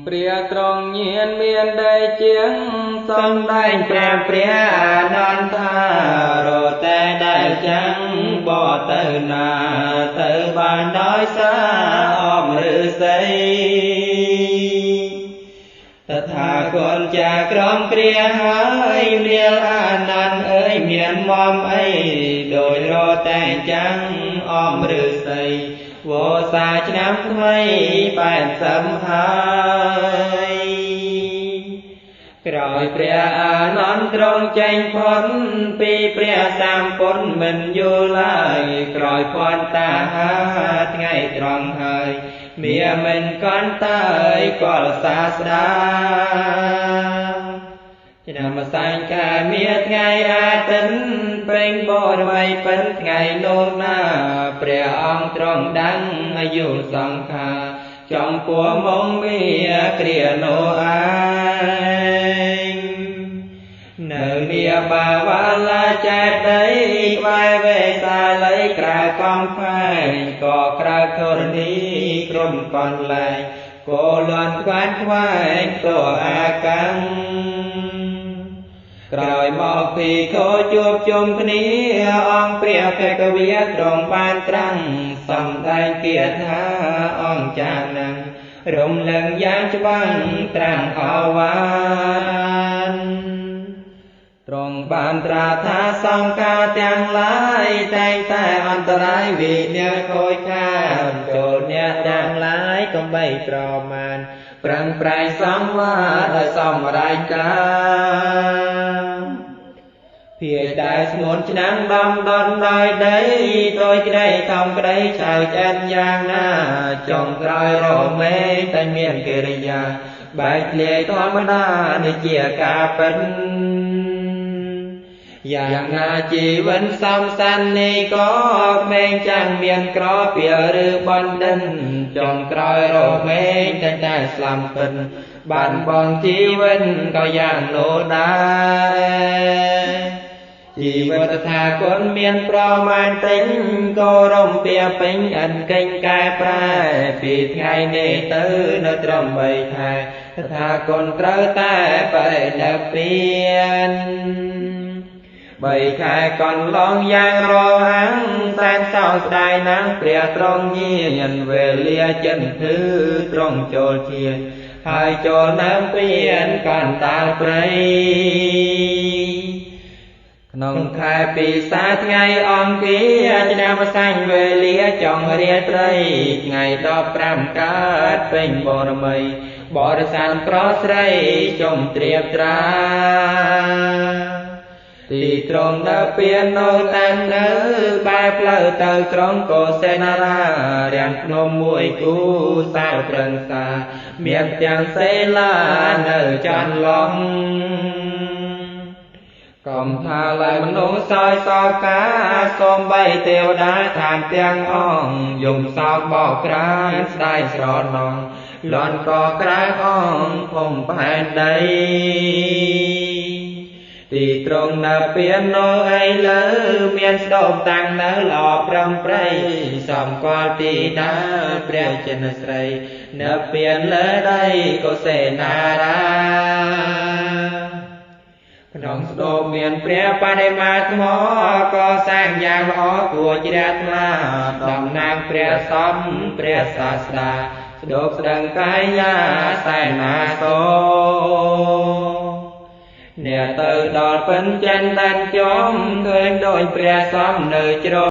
ព្រាត្រង់ញៀនមានដីជាងសំដែងព្រះអានន្ទថារតែដែលចាំងបទៅណាទៅបានដោយសារអមឫស្សីតថាគតចាក្រមគ្រាហើយរៀលអានន្ទអើយមានមុំអីដោយរតែចាំងអមឫស្សីវោសាឆ្នាំថ្មី80ហើយក្រោយព្រះអានន្ទទ្រង់ចេញផុតពីព្រះសម្ពុទ្ធមិនយល់ឡើយក្រោយផនតាហាថ្ងៃត្រង់ហើយមាមិនកន្តើយកលសាស្តាឆ្នាំម្សាញ់កាលមាថ្ងៃអាទិត្យពេញបរមីពិនថ្ងៃនោះណាព្រះអង្គទ្រង់ដឹងអាយុសង្ខារចំពោះមុំមាគ្រានោះឯងនៅនាបាវាឡាចែកដីវាយវេសាល័យក្រៅកំផែងក៏ក្រៅធរណីក្រុមកន្លែងក៏លន់ខ្វាត់ខ្វែងតួអាកាំងក្រោយមកពីខោជួបជុំគ្នាអង្គព្រះភគវាទ្រង់បានត្រាំងសំដែងគាថាអង្គចានឹងរំលឹងយ៉ាងច្បាស់ត្រាំអវានទ្រង់បានត្រាថាសង្ខារទាំងឡាយតែងតែអន្តរាយវិញ្ញាណខូចខាតចូលអ្នកទាំងឡាយកុំបីប្រមាណប្រឹងប្រែងសង្វារដោយសម្រេចការភាយដែលស្ងួនឆ្នាំងដំដន់ដោយដីដោយក្តីខំក្តីឆៅឆ្អិនយ៉ាងណាចុងក្រោយរមែងតែមានកិរិយាបែកធ្លាយធម្មតានេះជាការពិតយ៉ាងណាជីវិតសំសាននេះក៏ក្មេងចាំងមានក្រពៀឬបណ្ឌិតចុងក្រោយរមែងតែស្លាប់ពិនបានបងជីវិតក៏យ៉ាងនោះដែរជីវិតថាគុណមានប្រមាណតិចក៏រំពៀពេញអិនកេញកែប្រែពីថ្ងៃនេះទៅនៅត្រឹម3ខែថាគុណត្រូវតែបរិណិព្វាន3ខែកន្លងយ៉ាងរហ័ងសែនសោកស្ដាយណាស់ព្រះទ្រង់ញាណវេលាចិនធឺទ្រង់ចូលជាហើយចូលនៅពៀនកាន់តាលព្រៃក្នុងខែពិសាថ្ងៃអង្គាឆ្នាំម្សាញ់វេលាចុងរាត្រីថ្ងៃ15កើតពេញបរមីបរិស័ទប្រុសស្រីជុំត្រៀបត្រាទីត្រង់នៅពៀននោះតាំងនៅបែបផ្លូវទៅក្រុងកុសេនារារាំងភ្នំមួយគូសាលប្រឹងសាមានទាំងសេលានៅចន្លងកំថាឡើយមនុស្សសោយសោកាសូមបីទេវតាឋានទាំងអង្គយំសោកបោកក្រានស្ដាយស្រណងលន់ក៏ក្រាកអង្គភូមិផែនដីទីត្រង់នៅពៀននោះឯលើមានស្ដុំតាំងនៅល្អប្រំប្រៃសំគាល់ទីដាព្រះចិនស្រីនៅពៀនលើដីកុសេនារាក្នុងស្ដុំមានព្រះបដិមាថ្មក៏សាងយ៉ាងល្អគួរជ្រះថ្លាតំណាងព្រះសម្មាព្រះសាស្តាស្ដុកស្ដឹងកាយាសែនាសូអ្នកទៅដល់ពិនចិនតានចំឃើញដោយព្រះសម្មានៅជ្រ